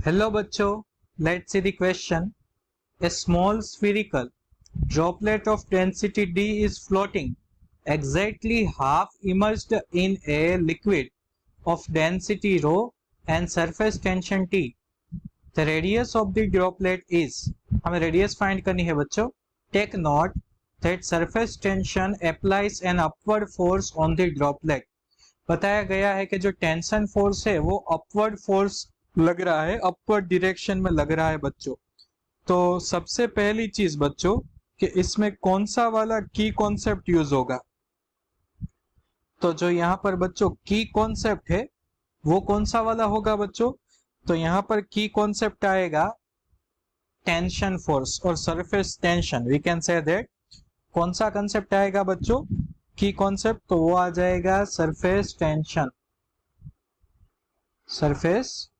Hello बच्चों, let's see the question. A small spherical droplet of density D is floating, exactly half immersed in a liquid of density rho and surface tension T. The radius of the droplet is, हमें radius find करनी है बच्चों. Take note that surface tension applies an upward force on the droplet. बताया गया है कि जो tension force है वो अपवर्ड फोर्स लग रहा है, अपवर्ड डायरेक्शन में लग रहा है बच्चों. तो सबसे पहली चीज बच्चों कि इसमें कौन सा वाला की कॉन्सेप्ट यूज होगा. तो जो यहाँ पर बच्चों की कॉन्सेप्ट है वो कौन सा वाला होगा बच्चों. तो यहाँ पर की कॉन्सेप्ट आएगा टेंशन फोर्स और surface tension. We can say that कौन सा कॉन्सेप्ट आएगा बच्चों की कॉन्सेप्ट. तो वो आ जाएगा surface tension. Surface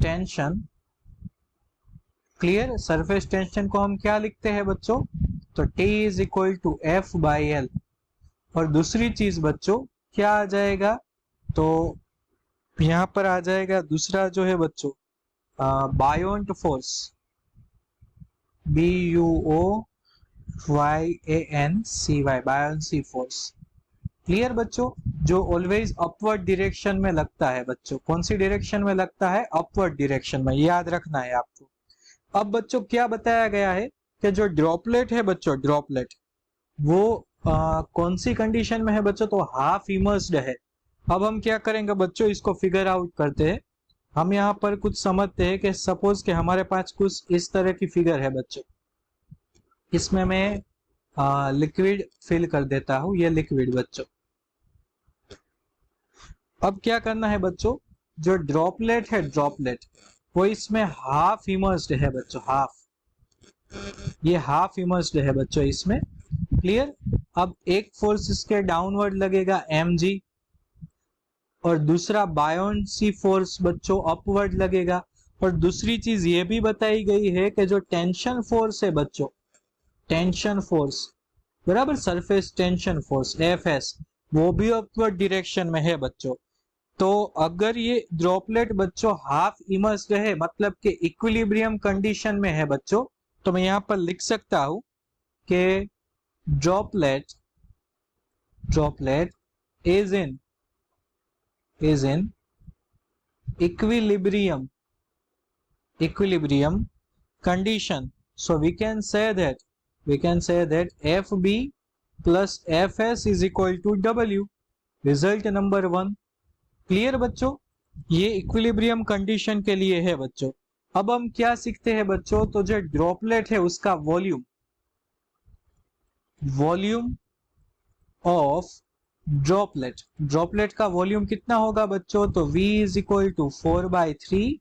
tension clear. Surface tension को हम क्या लिखते हैं बच्चों. तो T is equal to F by L. और दूसरी चीज बच्चों क्या आ जाएगा. तो यहां पर आ जाएगा दूसरा जो है बच्चों buoyant force. BUOYANCY buoyancy force. Clear बच्चों. जो ऑलवेज अपवर्ड डायरेक्शन में लगता है बच्चों. कौन सी डायरेक्शन में लगता है. अपवर्ड डायरेक्शन में. याद रखना है आपको. अब बच्चों क्या बताया गया है कि जो ड्रॉपलेट है बच्चों, ड्रॉपलेट वो कौन सी कंडीशन में है बच्चों. तो हाफ इमर्स्ड है. अब हम क्या करेंगे बच्चों, इसको फिगर आउट करते हैं. हम यहाँ पर कुछ समझते हैं कि सपोज कि हमारे पास कुछ इस तरह की फिगर है बच्चों. इसमें मैं लिक्विड फिल कर देता हूं. ये लिक्विड बच्चों. अब क्या करना है बच्चों, जो ड्रॉपलेट है ड्रॉपलेट वो इसमें हाफ इमर्स्ड है बच्चों. हाफ, ये हाफ इमर्स्ड है बच्चों इसमें. क्लियर. अब एक फोर्स इसके डाउनवर्ड लगेगा mg और दूसरा बायोंसी फोर्स बच्चों अपवर्ड लगेगा. और दूसरी चीज ये भी बताई गई है कि जो टेंशन फोर्स है बच्चों, टेंशन फोर्स बराबर सरफेस टेंशन फोर्स Fs वो भी अपवर्ड डायरेक्शन में है बच्चों. तो अगर ये ड्रॉपलेट बच्चों हाफ इमर्स्ड है मतलब कि इक्विलिब्रियम कंडीशन में है बच्चों, तो मैं यहां पर लिख सकता हूं कि droplet is in equilibrium condition. So we can say that FB plus FS is equal to W. Result number 1. Clear बच्चों. ये इक्विलिब्रियम कंडीशन के लिए है बच्चों. अब हम क्या सीखते हैं बच्चों, तो जो ड्रॉपलेट है उसका वॉल्यूम ऑफ ड्रॉपलेट का वॉल्यूम कितना होगा बच्चों. तो V is equal to 4/3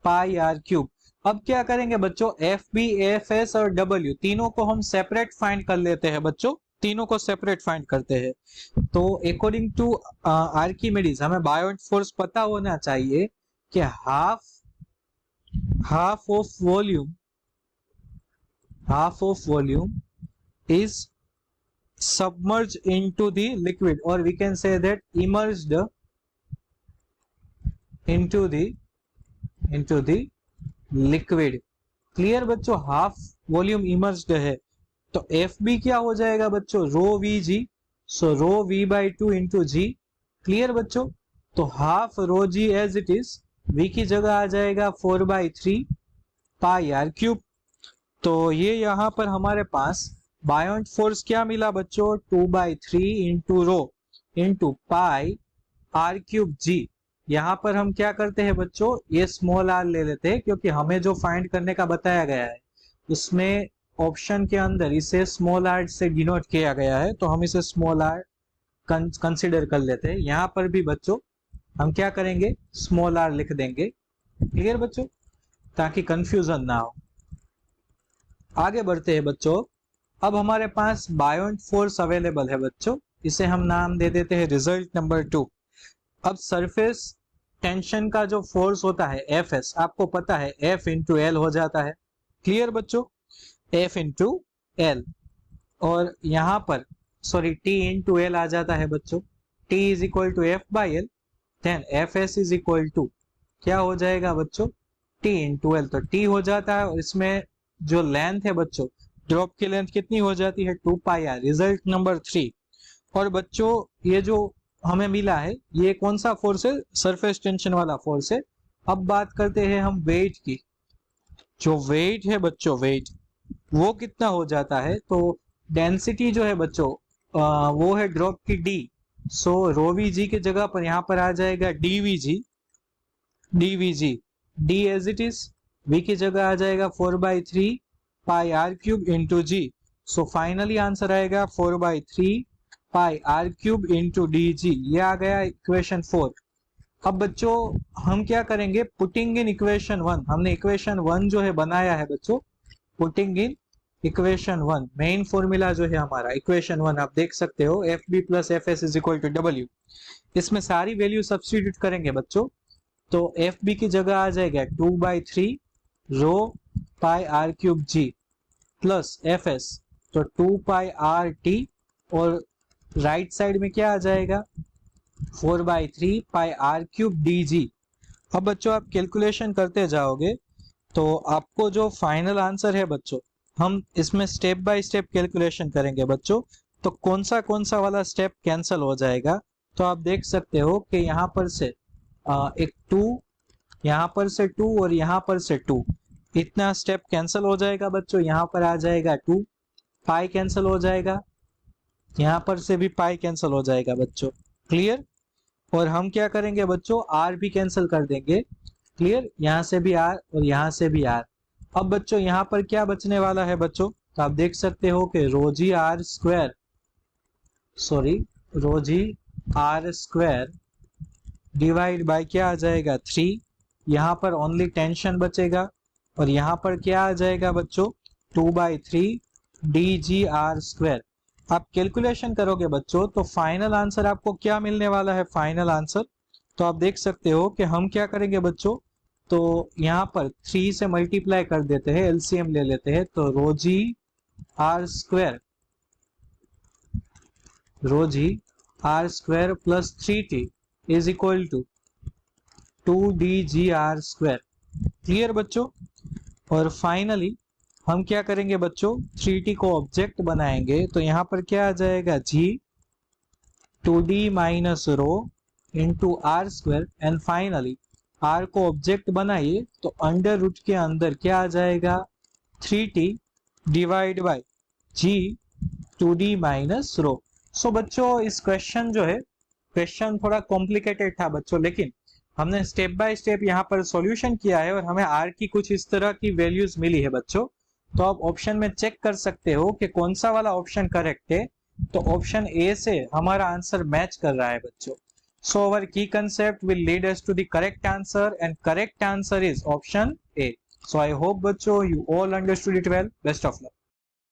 pi r cube. अब क्या करेंगे बच्चों, FB, FS और W तीनों को हम सेपरेट फाइंड कर लेते हैं बच्चों. तीनों को सेपरेट फाइंड करते हैं. तो अकॉर्डिंग टू आर्किमिडीज हमें बायोंट फोर्स पता होना चाहिए कि half of volume is submerged into the liquid or we can say that immersed into the liquid. Clear बच्चों. हाफ वॉल्यूम इमर्स्ड है तो FB क्या हो जाएगा बच्चों, rho VG. So rho V/2 into G. Clear बच्चों. तो half rho G as it is, V की जगह आ जाएगा 4/3 पाई r क्यूब. तो ये यहाँ पर हमारे पास बायोंट फोर्स क्या मिला बच्चों, 2/3 into rho into pi r cube G. यहाँ पर हम क्या करते हैं बच्चों, ये स्मॉल r ले लेते हैं क्योंकि हमें जो फाइंड करने का बताया गया है उसमें ऑप्शन के अंदर इसे स्मॉल r से डिनोट किया गया है. तो हम इसे स्मॉल r कंसिडर कर लेते हैं. यहाँ पर भी बच्चों हम क्या करेंगे, स्मॉल r लिख देंगे. क्लियर बच्चों, ताकि कंफ्यूजन ना हो. आगे बढ़ते हैं बच्चों. अब हमारे पास बायोंट फोर्स अवेलेबल है बच्चों. इसे हम नाम दे देते हैं रिजल्ट नंबर 2. अब सरफेस टेंशन का जो फोर्स होता है Fs, आपको पता है F इंटू L हो जाता है. क्लियर बच्चों, F इंटू L. और यहाँ पर T इंटू L आ जाता है बच्चों. T is equal to F by L. Then Fs is equal to क्या हो जाएगा बच्चों, टी इंटू एल, तो टी हो जाता है और इसमें जो लेंथ है बच्चों, ड्रॉप की लेंथ कितनी हो जाती है 2 पाई आर। Result number 3। और बच्चों ये जो हमें मिला है ये कौन सा फोर्स है, सरफेस टेंशन वाला फोर्स है। अब बात करते हैं हम वेट की। जो वेट है बच्चों, वेट वो कितना हो जाता है, तो डेंसिटी जो है बच्चों वो है ड्रॉप की डी। सो रो वी जी की जगह पर यहाँ पर आ जाएगा DVG, DVG D as it is, V की जगह आ जाएगा 4/3 pi R cube into G. So finally answer आएगा 4/3 pi R cube into D G. ये आ गया इक्वेशन 4। अब बच्चों हम क्या करेंगे, पुटिंग इन इक्वेशन 1, हमने इक्वेशन 1 जो है बनाया है बच्चों, putting in equation 1, main formula जो है हमारा इक्वेशन 1 आप देख सकते हो, F B plus F S is equal to W. इसमें सारी वैल्यू सब्स्टिट्यूट करेंगे बच्चों, तो एफ बी की जगह आ जाएगा 2/3 rho pi R cube G plus F S तो 2 पाई आर टी, और राइट साइड में क्या आ जाएगा 4/3 pi R cube D G. अब बच्चों आप कैलकुलेशन करते जाओगे तो आपको जो फाइनल आंसर है बच्चों, हम इसमें स्टेप बाय स्टेप कैलकुलेशन करेंगे बच्चों, तो कौन सा वाला स्टेप कैंसिल हो जाएगा। तो आप देख सकते हो कि यहाँ पर से एक 2, यहाँ पर से 2 और यहाँ पर से 2, इतना स्टेप कैंसिल हो जाएगा बच्चों। यहाँ पर आ जाएगा 2, पाई कैंसिल हो जाएगा, यहाँ पर से भी पाई कैंसिल हो जाएगा बच्चों, क्लियर। और हम क्या करेंगे बच्चों, आर भी कैंसिल कर देंगे, क्लियर, यहाँ से भी आर और यहाँ से भी आर। अब बच्चों यहाँ पर क्या बचने वाला है बच्चों, तो आप देख सकते हो कि रोजी आर स्क्वायर, सॉरी रोजी आर स्क्वायर डिवाइड बाय क्या आ जाएगा 3, यहाँ पर ओनली टेंशन बचेगा, और यहाँ पर क्या आ जाएगा बच्चों 2/3 डी जी आर स्क्वायर। आप कैलकुलेशन करोगे बच्चों तो फाइनल आंसर आपको क्या मिलने वाला है, फाइनल आंसर, तो आप देख सकते हो कि हम क्या करेंगे बच्चों, तो यहाँ पर 3 से मल्टीप्लाई कर देते हैं, एलसीएम ले लेते हैं, तो rho g R square, rho g R square plus 3t is equal to 2dgr square, clear बच्चों। और फाइनली हम क्या करेंगे बच्चों, 3t को ऑब्जेक्ट बनाएंगे, तो यहाँ पर क्या आ जाएगा g 2d minus rho into R square, and finally r को ऑब्जेक्ट बनाइए तो अंडर रूट के अंदर क्या आ जाएगा 3t divide by g 2d minus rho. So बच्चों इस क्वेश्चन जो है, क्वेश्चन थोड़ा कॉम्प्लिकेटेड था बच्चों, लेकिन हमने स्टेप बाय स्टेप यहाँ पर सॉल्यूशन किया है और हमें r की कुछ इस तरह की वैल्यूज मिली है बच्चों। तो आप ऑप्शन में चेक कर सकते हो कि कौन सा वाला ऑप्शन करेक्ट है, तो ऑप्शन ए से हमारा आंसर मैच कर रहा है बच्चों। So our key concept will lead us to the correct answer, and correct answer is option A. So I hope बच्चों you all understood it well. Best of luck.